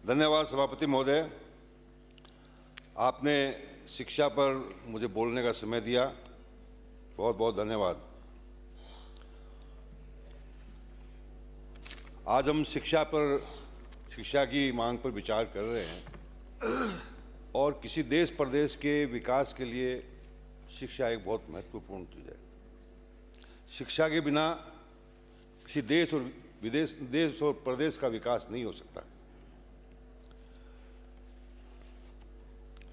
धन्यवाद सभापति महोदय, आपने शिक्षा पर मुझे बोलने का समय दिया, बहुत बहुत धन्यवाद। आज हम शिक्षा की मांग पर विचार कर रहे हैं और किसी देश प्रदेश के विकास के लिए शिक्षा एक बहुत महत्वपूर्ण चीज़ है। शिक्षा के बिना किसी देश और प्रदेश का विकास नहीं हो सकता।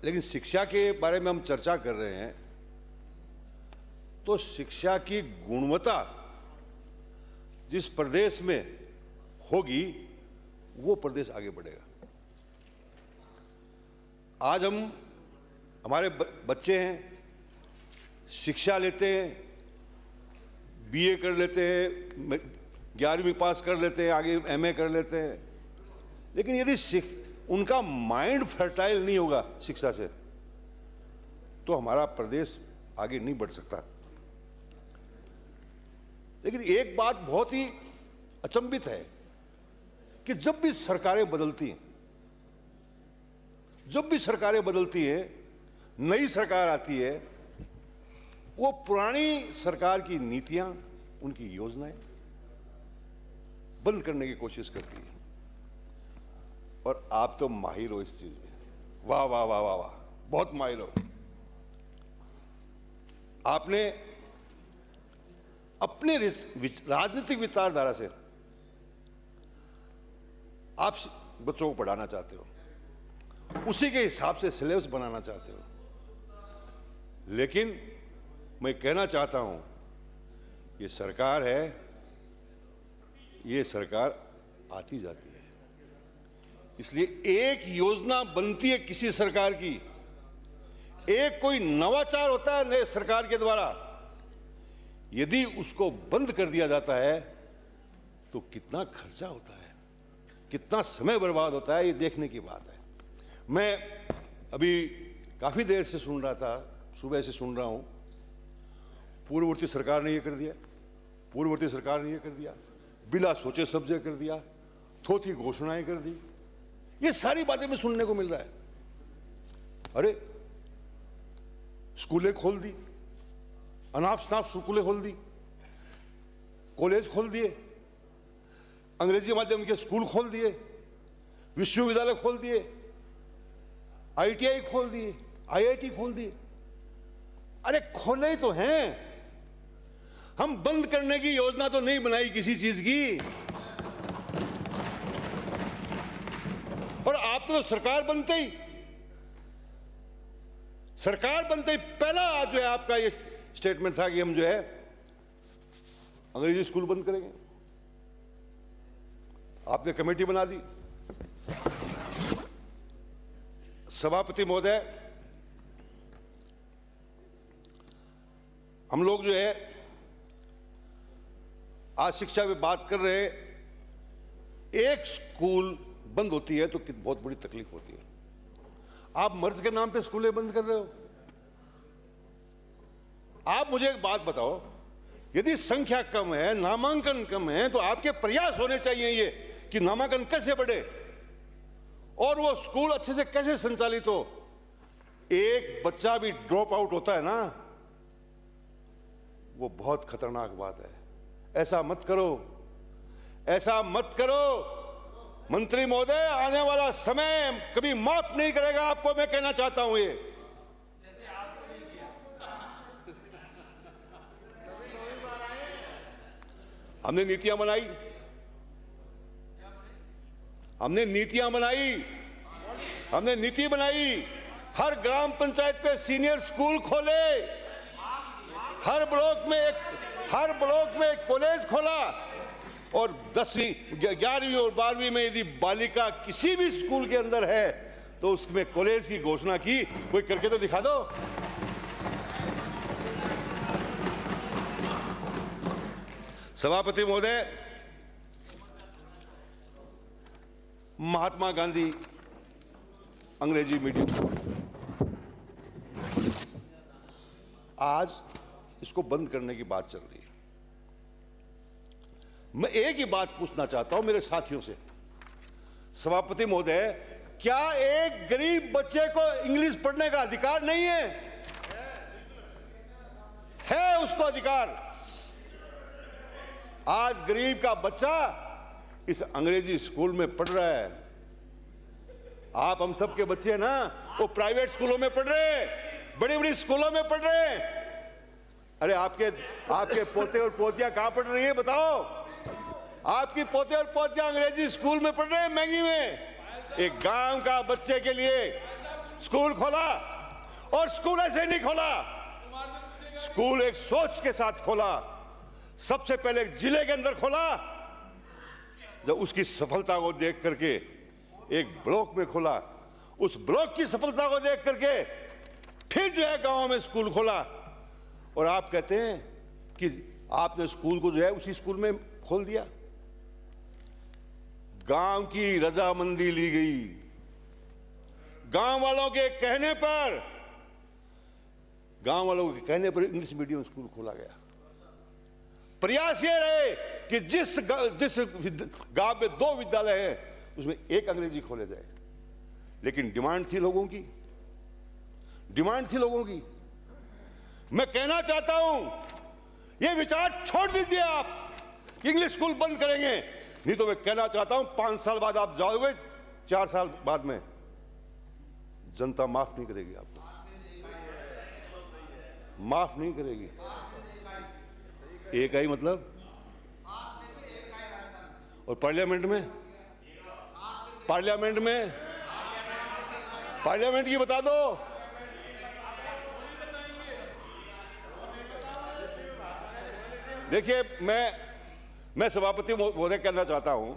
लेकिन शिक्षा के बारे में हम चर्चा कर रहे हैं तो शिक्षा की गुणवत्ता जिस प्रदेश में होगी वो प्रदेश आगे बढ़ेगा। आज हमारे बच्चे हैं, शिक्षा लेते हैं, बीए कर लेते हैं, 11वीं पास कर लेते हैं, आगे एमए कर लेते हैं, लेकिन यदि उनका माइंड फर्टाइल नहीं होगा शिक्षा से तो हमारा प्रदेश आगे नहीं बढ़ सकता। लेकिन एक बात बहुत ही अचंभित है कि जब भी सरकारें बदलती हैं, नई सरकार आती है, वो पुरानी सरकार की नीतियां, उनकी योजनाएं बंद करने की कोशिश करती है। और आप तो माहिर हो इस चीज में, वाह वाह वाह वाह वाह, बहुत माहिर हो। आपने अपने राजनीतिक विचारधारा से आप बच्चों को पढ़ाना चाहते हो, उसी के हिसाब से सिलेबस बनाना चाहते हो। लेकिन मैं कहना चाहता हूं, ये सरकार है, ये सरकार आती जाती है, इसलिए एक योजना बनती है किसी सरकार की, एक कोई नवाचार होता है नए सरकार के द्वारा, यदि उसको बंद कर दिया जाता है तो कितना खर्चा होता है, कितना समय बर्बाद होता है, ये देखने की बात है। मैं अभी काफी देर से सुन रहा था, सुबह से सुन रहा हूं, पूर्ववर्ती सरकार ने ये कर दिया, पूर्ववर्ती सरकार ने ये कर दिया, बिना सोचे सब्जे कर दिया, थोथी घोषणाएं कर दी, ये सारी बातें में सुनने को मिल रहा है। अरे स्कूलें खोल दी, अनाप शनाप स्कूलें खोल दी, कॉलेज खोल दिए, अंग्रेजी माध्यम के स्कूल खोल दिए, विश्वविद्यालय खोल दिए, आईटीआई खोल दिए, आईआईटी खोल दिए। अरे खोले ही तो हैं, हम बंद करने की योजना तो नहीं बनाई किसी चीज की। और आप तो सरकार बनते ही पहला जो है आपका ये स्टेटमेंट था कि हम जो है अंग्रेजी स्कूल बंद करेंगे। आपने कमेटी बना दी। सभापति महोदय, हम लोग जो है आज शिक्षा पे बात कर रहे हैं, एक स्कूल बंद होती है तो बहुत बड़ी तकलीफ होती है। आप मर्ज के नाम पे स्कूलें बंद कर रहे हो। आप मुझे एक बात बताओ, यदि संख्या कम है, नामांकन कम है, तो आपके प्रयास होने चाहिए ये कि नामांकन कैसे बढ़े और वो स्कूल अच्छे से कैसे संचालित हो। एक बच्चा भी ड्रॉप आउट होता है ना, वो बहुत खतरनाक बात है। ऐसा मत करो, ऐसा मत करो। मंत्री महोदय, आने वाला समय कभी माफ नहीं करेगा आपको, मैं कहना चाहता हूं। ये हमने नीतियां बनाई, हमने नीति बनाई, हर ग्राम पंचायत पे सीनियर स्कूल खोले, हर ब्लॉक में एक कॉलेज खोला, और 10वीं 11वीं और 12वीं में यदि बालिका किसी भी स्कूल के अंदर है तो उसमें कॉलेज की घोषणा की। कोई करके तो दिखा दो। सभापति महोदय, महात्मा गांधी अंग्रेजी मीडियम, आज इसको बंद करने की बात चल रही है। मैं एक ही बात पूछना चाहता हूं मेरे साथियों से, सभापति महोदय, क्या एक गरीब बच्चे को इंग्लिश पढ़ने का अधिकार नहीं है? है उसको अधिकार। आज गरीब का बच्चा इस अंग्रेजी स्कूल में पढ़ रहा है। आप हम सब के बच्चे ना, वो प्राइवेट स्कूलों में पढ़ रहे हैं, बड़ी बड़ी स्कूलों में पढ़ रहे हैं। अरे आपके पोते और पोतियां कहां पढ़ रही हैं बताओ? आपकी पोते और पोतियां अंग्रेजी स्कूल में पढ़ रहे हैं, महंगी में। एक गांव का बच्चे के लिए स्कूल खोला, और स्कूल ऐसे नहीं खोला, स्कूल एक सोच के साथ खोला। सबसे पहले एक जिले के अंदर खोला, जब उसकी सफलता को देख करके एक ब्लॉक में खोला, उस ब्लॉक की सफलता को देख करके फिर जो है गांव में स्कूल खोला। और आप कहते हैं कि आपने स्कूल को जो है उसी स्कूल में खोल दिया। गांव की रजामंदी ली गई, गांव वालों के कहने पर इंग्लिश मीडियम स्कूल खोला गया। प्रयास ये रहे कि जिस गांव में 2 विद्यालय है उसमें एक अंग्रेजी खोले जाए, लेकिन डिमांड थी लोगों की। मैं कहना चाहता हूं, ये विचार छोड़ दीजिए आप, इंग्लिश स्कूल बंद करेंगे। नहीं तो मैं कहना चाहता हूं 5 साल बाद आप जाओगे, 4 साल बाद में जनता माफ नहीं करेगी आपको, माफ नहीं करेगी। एक आई मतलब, और पार्लियामेंट की बता दो। देखिए, मैं सभापति महोदय कहना चाहता हूं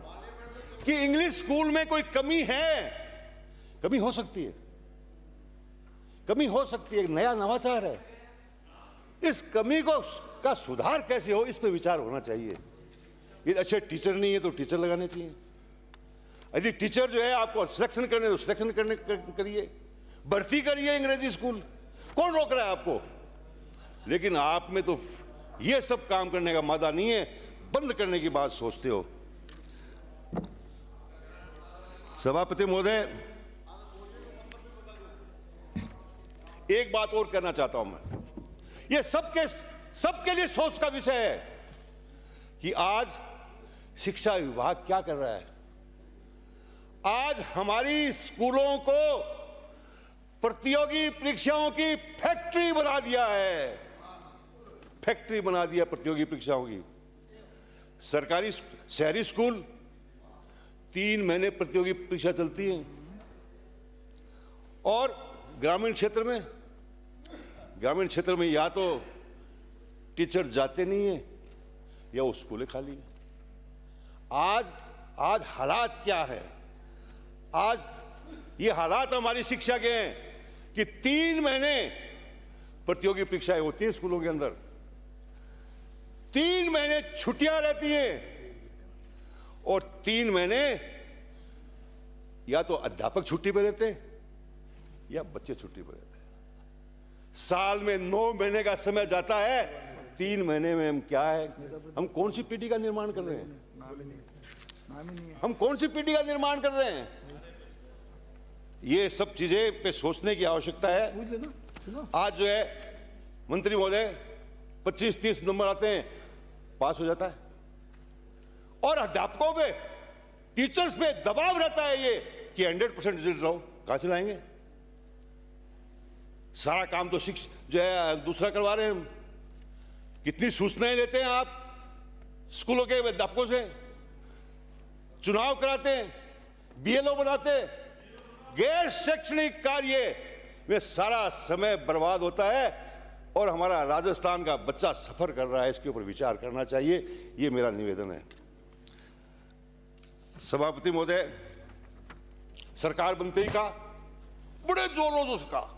कि इंग्लिश स्कूल में कोई कमी है, कमी हो सकती है, एक नया नवाचार है। इस कमी का सुधार कैसे हो, इस पर विचार होना चाहिए। ये अच्छे टीचर नहीं है तो टीचर लगाने चाहिए। यदि टीचर जो है आपको सिलेक्शन करने तो सिलेक्शन करिए, भर्ती करिए अंग्रेजी स्कूल, कौन रोक रहा है आपको? लेकिन आप में तो ये सब काम करने का मादा नहीं है, बंद करने की बात सोचते हो। सभापति महोदय, एक बात और कहना चाहता हूं मैं, ये सबके लिए सोच का विषय है कि आज शिक्षा विभाग क्या कर रहा है। आज हमारी स्कूलों को प्रतियोगी परीक्षाओं की फैक्ट्री बना दिया है, प्रतियोगी परीक्षाओं की। सरकारी शहरी स्कूल 3 महीने प्रतियोगी परीक्षा चलती है, और ग्रामीण क्षेत्र में या तो टीचर जाते नहीं है या वो स्कूलें खाली हैं। आज हालात क्या है? आज ये हालात हमारी शिक्षा के हैं कि 3 महीने प्रतियोगी परीक्षाएं होती हैं स्कूलों के अंदर, 3 महीने छुट्टियां रहती हैं, और 3 महीने या तो अध्यापक छुट्टी पर रहते हैं या बच्चे छुट्टी पर रहते हैं। साल में 9 महीने का समय जाता है, 3 महीने में हम क्या है, हम कौन सी पीढ़ी का निर्माण कर रहे हैं? ये सब चीजें पे सोचने की आवश्यकता है। आज जो है मंत्री महोदय 25-30 नंबर आते हैं, पास हो जाता है, और अध्यापकों पे, टीचर्स पे दबाव रहता है ये कि 100% रिजल्ट लाओ। कहां से लाएंगे? सारा काम तो जो है दूसरा करवा रहे हैं हम। कितनी सूचनाएं लेते हैं आप स्कूलों के अध्यापकों से, चुनाव कराते हैं, बीएलओ बनाते हैं, गैर शैक्षणिक कार्य में सारा समय बर्बाद होता है, और हमारा राजस्थान का बच्चा सफर कर रहा है। इसके ऊपर विचार करना चाहिए, ये मेरा निवेदन है। सभापति महोदय, सरकार बनते ही कहा, बड़े जोरों से कहा,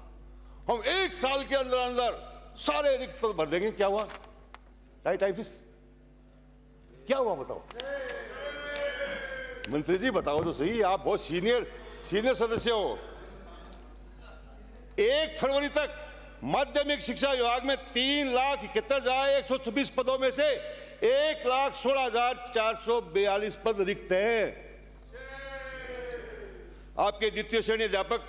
हम 1 साल के अंदर अंदर सारे रिक्त पद भर देंगे। क्या हुआ? टाइफिस क्या हुआ बताओ? मंत्री जी बताओ तो सही, आप बहुत सीनियर सदस्य हो। 1 फरवरी तक माध्यमिक शिक्षा विभाग में 3,71,126 पदों में से 1,16,442 पद रिक्त हैं। आपके द्वितीय श्रेणी अध्यापक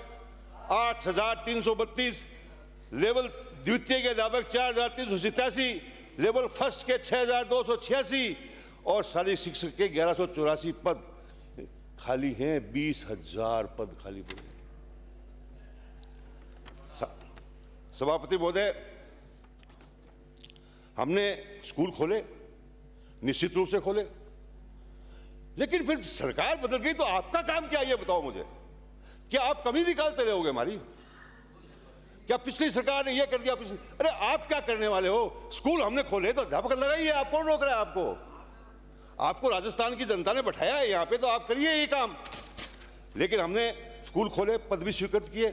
8,332, लेवल द्वितीय के अध्यापक 4,387, लेवल फर्स्ट के 6,286 और शारीरिक शिक्षक के 1,184 पद खाली हैं। 20,000 पद खाली पड़े। सभापति महोदय, हमने स्कूल खोले, निश्चित रूप से खोले, लेकिन फिर सरकार बदल गई तो आपका काम क्या है ये बताओ मुझे। क्या आप कमी निकालते रहोगे हमारी? क्या पिछली सरकार ने ये कर दिया, पिछली? अरे आप क्या करने वाले हो? स्कूल हमने खोले तो अध्यापक लगाइए, आप कौन रोक रहा है आपको? आपको राजस्थान की जनता ने बैठाया है यहाँ पे, तो आप करिए ये काम। लेकिन हमने स्कूल खोले, पद भी स्वीकृत किए।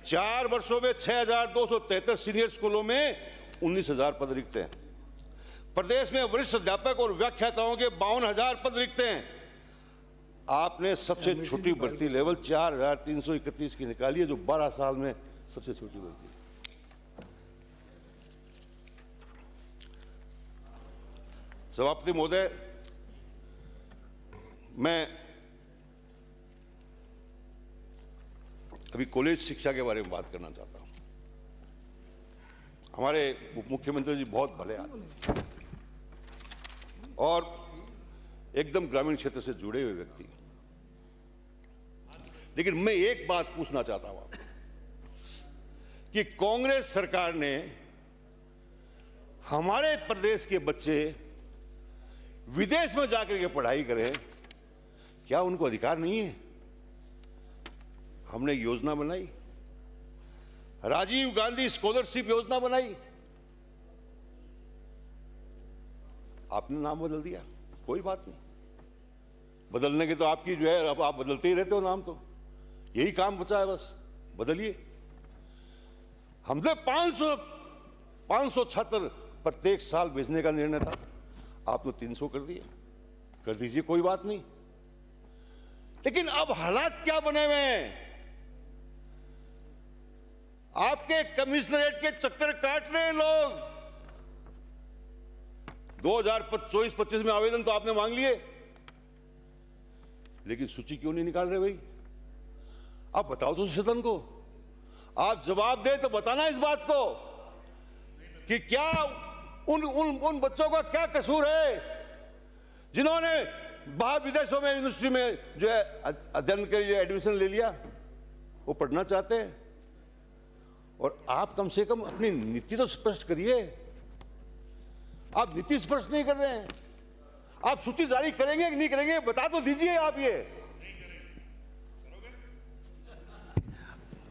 4 वर्षों में 6,273 सीनियर स्कूलों में 19,000 पद रिक्त हैं। प्रदेश में वरिष्ठ अध्यापक और व्याख्याताओं के 52,000 पद रिक्त हैं। आपने सबसे छोटी भर्ती लेवल 4,331 की निकाली है, जो 12 साल में सबसे छोटी भर्ती। सभापति महोदय, मैं अभी कॉलेज शिक्षा के बारे में बात करना चाहता हूं। हमारे उप मुख्यमंत्री जी बहुत भले आदमी और एकदम ग्रामीण क्षेत्र से जुड़े हुए व्यक्ति, लेकिन मैं एक बात पूछना चाहता हूं आपको कि कांग्रेस सरकार ने हमारे प्रदेश के बच्चे विदेश में जाकर के पढ़ाई करें, क्या उनको अधिकार नहीं है? हमने योजना बनाई, राजीव गांधी स्कॉलरशिप योजना बनाई, आपने नाम बदल दिया, कोई बात नहीं, बदलने के तो आपकी जो है, अब आप बदलते ही रहते हो नाम, तो यही काम बचा है, बस बदलिए। हमने 500 छात्र प्रत्येक साल भेजने का निर्णय था, आपने 300 कर दिया, कर दीजिए, कोई बात नहीं। लेकिन अब हालात क्या बने हुए हैं? आपके कमिश्नरेट के चक्कर काट रहे हैं लोग। 2024-25 में आवेदन तो आपने मांग लिए, लेकिन सूची क्यों नहीं निकाल रहे भाई? आप बताओ तो सदन को, आप जवाब दे तो बताना इस बात को कि क्या उन बच्चों का क्या कसूर है जिन्होंने बाहर विदेशों में यूनिवर्सिटी में जो है अध्ययन के लिए एडमिशन ले लिया, वो पढ़ना चाहते हैं। और आप कम से कम अपनी नीति तो स्पष्ट करिए। आप नीति स्पष्ट नहीं कर रहे हैं। आप सूची जारी करेंगे कि नहीं करेंगे, बता तो दीजिए आप। ये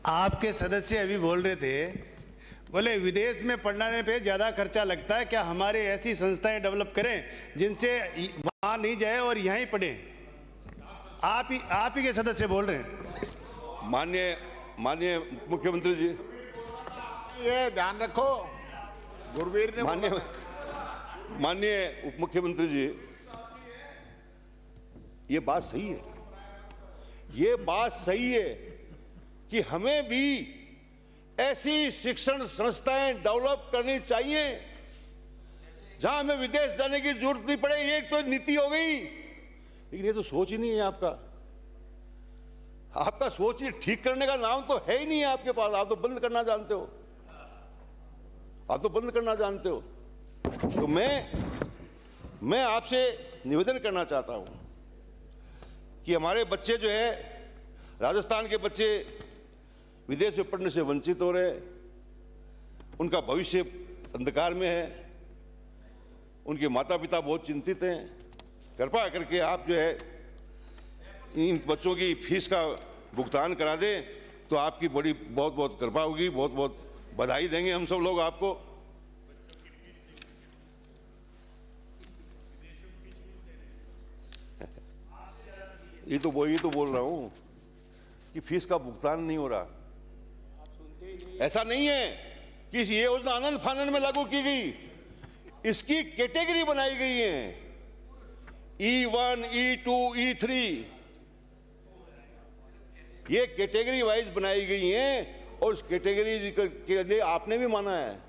आपके सदस्य अभी बोल रहे थे, बोले विदेश में पढ़ने पे ज़्यादा खर्चा लगता है, क्या हमारे ऐसी संस्थाएं डेवलप करें जिनसे वहाँ नहीं जाए और यहीं पढ़ें? आप ही के सदस्य बोल रहे हैं। माननीय मुख्यमंत्री जी, ये ध्यान रखो, गुरवीर ने माननीय उप मुख्यमंत्री जी, ये बात सही है, ये बात सही है कि हमें भी ऐसी शिक्षण संस्थाएं डेवलप करनी चाहिए जहां हमें विदेश जाने की जरूरत नहीं पड़े। ये एक तो नीति हो गई, लेकिन ये तो सोच ही नहीं है आपका सोच ही ठीक करने का नाम तो है ही नहीं है आपके पास। आप तो बंद करना जानते हो, तो मैं आपसे निवेदन करना चाहता हूं कि हमारे बच्चे जो है, राजस्थान के बच्चे विदेश में पढ़ने से वंचित हो रहे हैं, उनका भविष्य अंधकार में है, उनके माता पिता बहुत चिंतित हैं। कृपया करके आप जो है इन बच्चों की फीस का भुगतान करा दें तो आपकी बड़ी बहुत बहुत कृपा होगी, बहुत बहुत बधाई देंगे हम सब लोग आपको। ये तो बोल रहा हूं कि फीस का भुगतान नहीं हो रहा। ऐसा नहीं है कि ये योजना आनंद फानंद में लागू की गई, इसकी कैटेगरी बनाई गई है, E1, E2, E3, ये कैटेगरी वाइज बनाई गई हैं और उस कैटेगरी के लिए आपने भी माना है।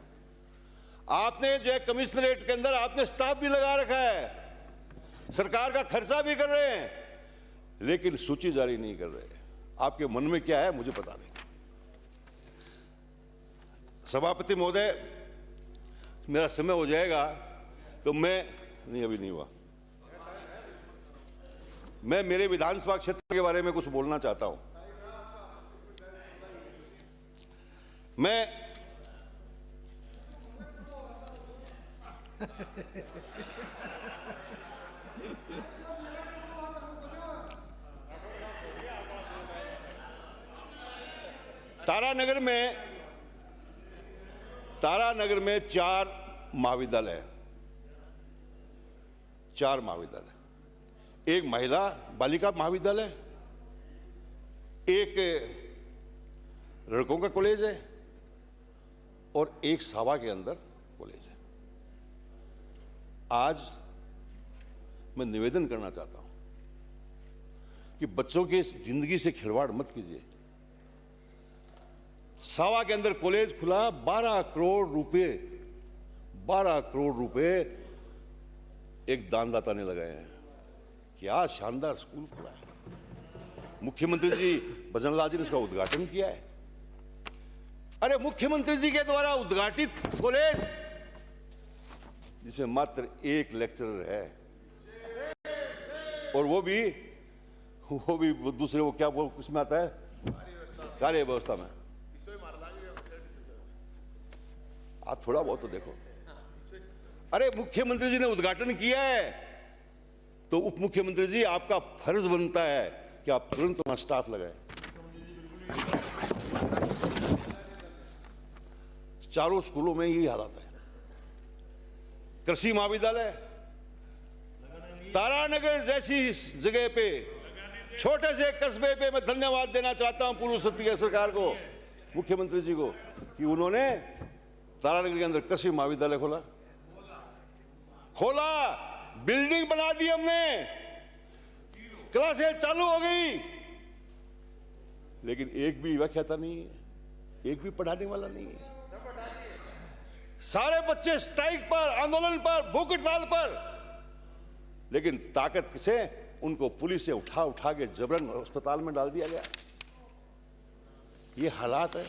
आपने जो है कमिश्नरेट के अंदर आपने स्टाफ भी लगा रखा है, सरकार का खर्चा भी कर रहे हैं, लेकिन सूची जारी नहीं कर रहे। आपके मन में क्या है मुझे पता नहीं। सभापति महोदय, मेरा समय हो जाएगा तो मैं नहीं, अभी नहीं हुआ। मैं मेरे विधानसभा क्षेत्र के बारे में कुछ बोलना चाहता हूं। मैं तारानगर में 4 महाविद्यालय हैं, 4 महाविद्यालय। एक महिला बालिका महाविद्यालय, एक लड़कों का कॉलेज है और एक सावा के अंदर कॉलेज है। आज मैं निवेदन करना चाहता हूं कि बच्चों की जिंदगी से खिलवाड़ मत कीजिए। सावा के अंदर कॉलेज खुला, 12 करोड़ रुपए एक दानदाता ने लगाए हैं। क्या शानदार स्कूल खुला है। मुख्यमंत्री जी भजनलाल जी ने इसका उद्घाटन किया है। अरे मुख्यमंत्री जी के द्वारा उद्घाटित कॉलेज जिसमें मात्र 1 लेक्चरर है, और वो भी दूसरे वो क्या बोल किसमें आता है, कार्य व्यवस्था में। आप थोड़ा बहुत तो देखो। अरे मुख्यमंत्री जी ने उद्घाटन किया है तो उप मुख्यमंत्री जी आपका फर्ज बनता है कि आप तुरंत वहां स्टाफ लगाएं। चारों स्कूलों में यही हालत है। कृषि महाविद्यालय तारानगर जैसी जगह पे, छोटे से कस्बे पे मैं धन्यवाद देना चाहता हूं पूर्व सत्ता सरकार को, मुख्यमंत्री जी को, कि उन्होंने तारानगर के अंदर कृषि महाविद्यालय खोला, बिल्डिंग बना दी हमने, क्लासें चालू हो गई, लेकिन एक भी व्याख्याता नहीं है, एक भी पढ़ाने वाला नहीं है। सारे बच्चे स्ट्राइक पर, आंदोलन पर, भूख हड़ताल पर, लेकिन ताकत से उनको पुलिस से उठा के जबरन अस्पताल में डाल दिया गया। ये हालात है।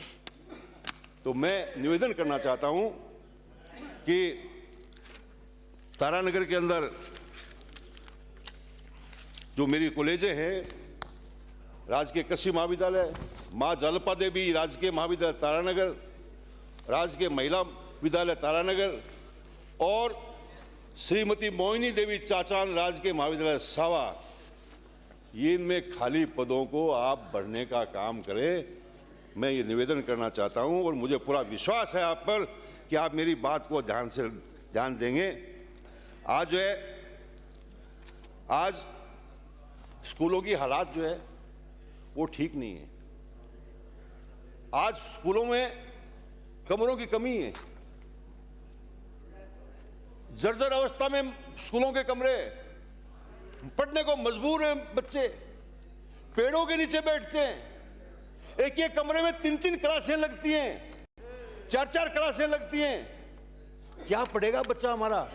तो मैं निवेदन करना चाहता हूं कि तारानगर के अंदर जो मेरी कॉलेजें हैं, राजकीय कृषि महाविद्यालय, मां जलपा देवी राजकीय महाविद्यालय तारानगर, राजकीय महिला विद्यालय तारानगर और श्रीमती मोहिनी देवी चाचान राजकीय महाविद्यालय सावा, ये इनमें खाली पदों को आप भरने का काम करें। मैं ये निवेदन करना चाहता हूं और मुझे पूरा विश्वास है आप पर कि आप मेरी बात को ध्यान देंगे। आज स्कूलों की हालात जो है वो ठीक नहीं है। आज स्कूलों में कमरों की कमी है, जर्जर अवस्था में स्कूलों के कमरे, पढ़ने को मजबूर हैं बच्चे, पेड़ों के नीचे बैठते हैं, एक एक कमरे में 3-3 क्लासें लगती हैं, 4-4 क्लासें लगती हैं। क्या पढ़ेगा बच्चा हमारा?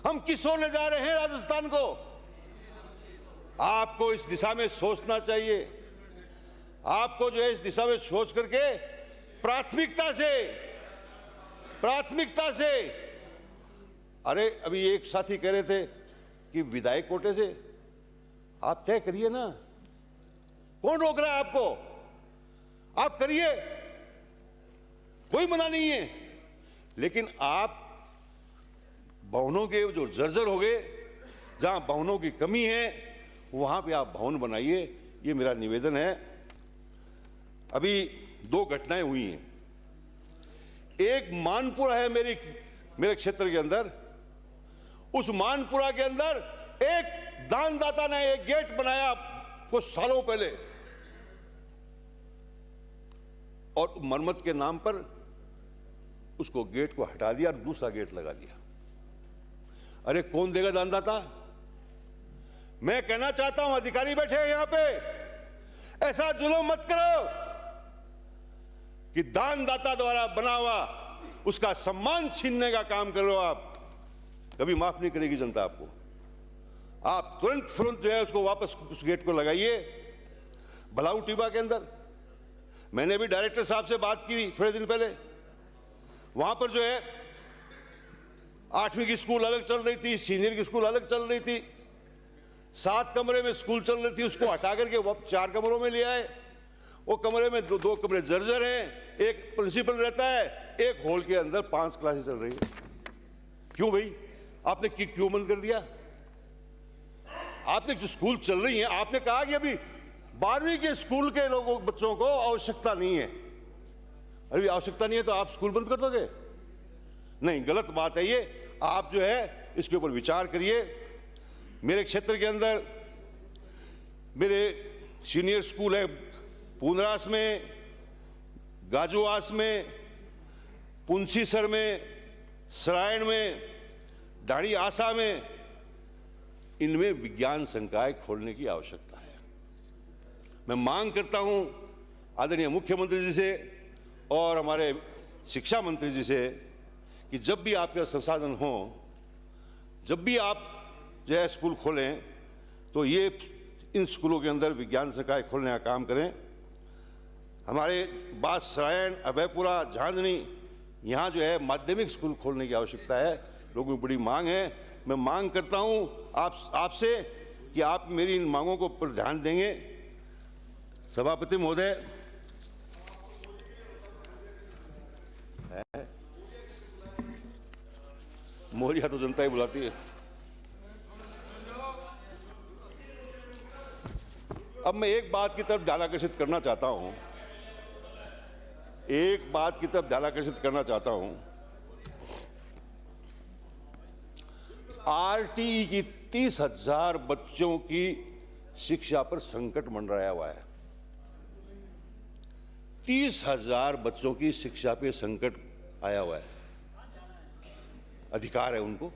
हम किस ओर ले जा रहे हैं राजस्थान को? आपको इस दिशा में सोचना चाहिए। आपको जो है इस दिशा में सोच करके प्राथमिकता से अरे अभी एक साथी कह रहे थे कि विधायक कोटे से आप तय करिए ना, कौन रोक रहा है आपको? आप करिए, कोई मना नहीं है, लेकिन आप भवनों के जो जर्जर हो गए, जहां भवनों की कमी है वहां पे आप भवन बनाइए। ये मेरा निवेदन है। अभी 2 घटनाएं हुई हैं। एक मानपुरा है मेरे क्षेत्र के अंदर। उस मानपुरा के अंदर एक दानदाता ने एक गेट बनाया कुछ सालों पहले, और मरम्मत के नाम पर उसको गेट को हटा दिया और दूसरा गेट लगा दिया। अरे कौन देगा दानदाता? मैं कहना चाहता हूं, अधिकारी बैठे हैं यहां पे, ऐसा जुल्म मत करो कि दानदाता द्वारा बना हुआ उसका सम्मान छीनने का काम करो। आप कभी माफ नहीं करेगी जनता आपको। आप तुरंत जो है उसको वापस उस गेट को लगाइए। भलाऊ टीबा के अंदर मैंने भी डायरेक्टर साहब से बात की थोड़े दिन पहले, वहां पर जो है 8वीं की स्कूल अलग चल रही थी, सीनियर की स्कूल अलग चल रही थी, 7 कमरे में स्कूल चल रही थी, उसको हटा करके वो 4 कमरों में ले आए। वो कमरे में दो कमरे जर्जर हैं, एक प्रिंसिपल रहता है, एक हॉल के अंदर 5 क्लासेस चल रही है। क्यों भाई आपने क्यों बंद कर दिया? आपने जो स्कूल चल रही है, आपने कहा कि अभी 12वीं के स्कूल के लोगों बच्चों को आवश्यकता नहीं है। अभी आवश्यकता नहीं है तो आप स्कूल बंद कर दोगे? नहीं, गलत बात है ये। आप जो है इसके ऊपर विचार करिए। मेरे क्षेत्र के अंदर मेरे सीनियर स्कूल है पूंदरास में, गाजुआस में, पुंसीसर में, सरायण में, डाड़ी आसा में। इनमें विज्ञान संकाय खोलने की आवश्यकता है। मैं मांग करता हूं आदरणीय मुख्यमंत्री जी से और हमारे शिक्षा मंत्री जी से कि जब भी आपके संसाधन हो, जब भी आप जो है स्कूल खोलें तो ये इन स्कूलों के अंदर विज्ञान संकाय खोलने का काम करें। हमारे बास सरायण, अभयपुरा, झांझनी, यहाँ जो है माध्यमिक स्कूल खोलने की आवश्यकता है। लोगों की बड़ी मांग है। मैं मांग करता हूँ आपसे कि आप मेरी इन मांगों को पर ध्यान देंगे। सभापति महोदय, मोरिया तो जनता ही बुलाती है। अब मैं एक बात की तरफ ध्यान आकर्षित करना चाहता हूं, एक बात की तरफ ध्यान आकर्षित करना चाहता हूं। आरटीई की 30,000 बच्चों की शिक्षा पर संकट मंडराया हुआ है। 30,000 बच्चों की शिक्षा पे संकट आया हुआ है। अधिकार है उनको।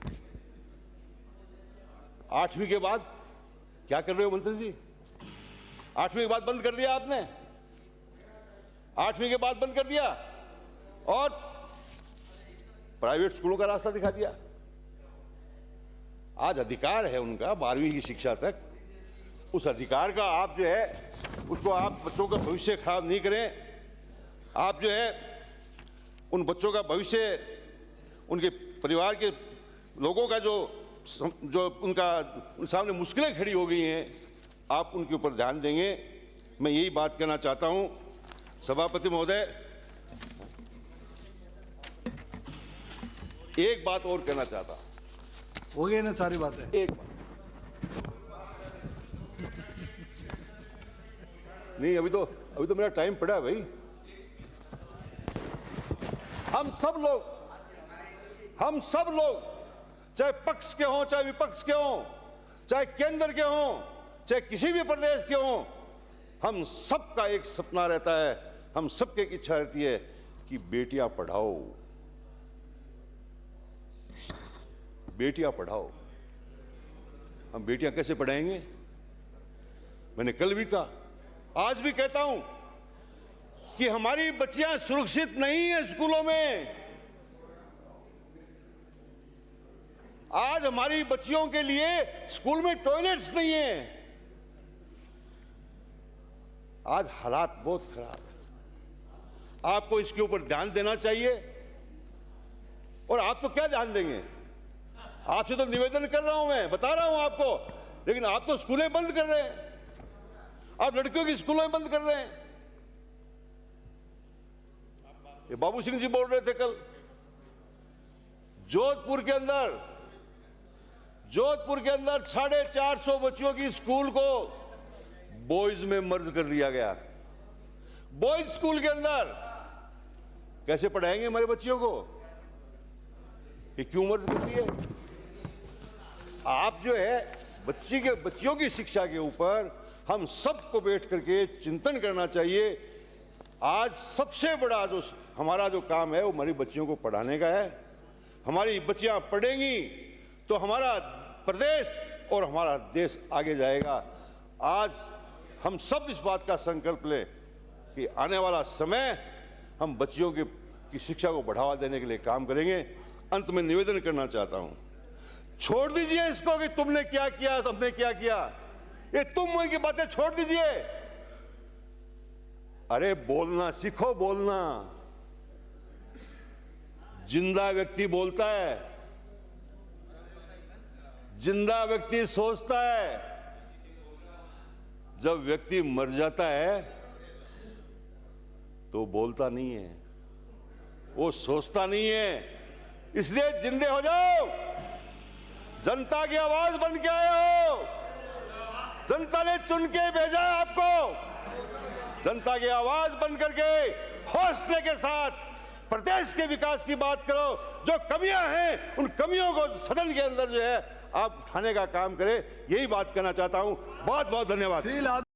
8वीं के बाद क्या कर रहे हो मंत्री जी? 8वीं के बाद बंद कर दिया आपने। 8वीं के बाद बंद कर दिया और प्राइवेट स्कूलों का रास्ता दिखा दिया। आज अधिकार है उनका 12वीं की शिक्षा तक। उस अधिकार का आप जो है उसको आप बच्चों का भविष्य खराब नहीं करें। आप जो है उन बच्चों का भविष्य, उनके परिवार के लोगों का जो उनका सामने मुश्किलें खड़ी हो गई हैं, आप उनके ऊपर ध्यान देंगे। मैं यही बात कहना चाहता हूं। सभापति महोदय, एक बात और कहना चाहता। हो गई ना सारी बातें? एक बात नहीं, अभी तो मेरा टाइम पड़ा है भाई। हम सब लोग चाहे पक्ष के हों, चाहे विपक्ष के हों, चाहे केंद्र के हों, चाहे किसी भी प्रदेश के हों, हम सबका एक सपना रहता है, हम सबकी एक इच्छा रहती है कि बेटियां पढ़ाओ, बेटियां पढ़ाओ। हम बेटियां कैसे पढ़ाएंगे? मैंने कल भी कहा, आज भी कहता हूं कि हमारी बच्चियां सुरक्षित नहीं है स्कूलों में। आज हमारी बच्चियों के लिए स्कूल में टॉयलेट्स नहीं है। आज हालात बहुत खराब है। आपको इसके ऊपर ध्यान देना चाहिए। और आप तो क्या ध्यान देंगे? आपसे तो निवेदन कर रहा हूं, मैं बता रहा हूं आपको, लेकिन आप तो स्कूलें बंद कर रहे हैं। आप लड़कियों की स्कूलें बंद कर रहे हैं। ये बाबू सिंह जी बोल रहे थे कल, जोधपुर के अंदर 450 बच्चों की स्कूल को बॉयज में मर्ज कर दिया गया। बॉयज स्कूल के अंदर कैसे पढ़ाएंगे हमारे बच्चियों को? ये क्यों मर्ज कर दिए? आप जो है बच्चियों की शिक्षा के ऊपर हम सबको बैठ करके चिंतन करना चाहिए। आज सबसे बड़ा जो हमारा जो काम है वो हमारी बच्चियों को पढ़ाने का है। हमारी बच्चियां पढ़ेंगी तो हमारा प्रदेश और हमारा देश आगे जाएगा। आज हम सब इस बात का संकल्प लें कि आने वाला समय हम बच्चियों की शिक्षा को बढ़ावा देने के लिए काम करेंगे। अंत में निवेदन करना चाहता हूं, छोड़ दीजिए इसको कि तुमने क्या किया, हमने क्या किया। ये तुम की बातें छोड़ दीजिए। अरे बोलना सीखो, बोलना। जिंदा व्यक्ति बोलता है, जिंदा व्यक्ति सोचता है। जब व्यक्ति मर जाता है तो बोलता नहीं है, वो सोचता नहीं है। इसलिए जिंदे हो जाओ, जनता की आवाज बन के आए हो। जनता ने चुन के भेजा है आपको। जनता की आवाज बन करके हौसले के साथ प्रदेश के विकास की बात करो। जो कमियां हैं उन कमियों को सदन के अंदर जो है आप उठाने का काम करें। यही बात कहना चाहता हूं। बहुत बहुत धन्यवाद।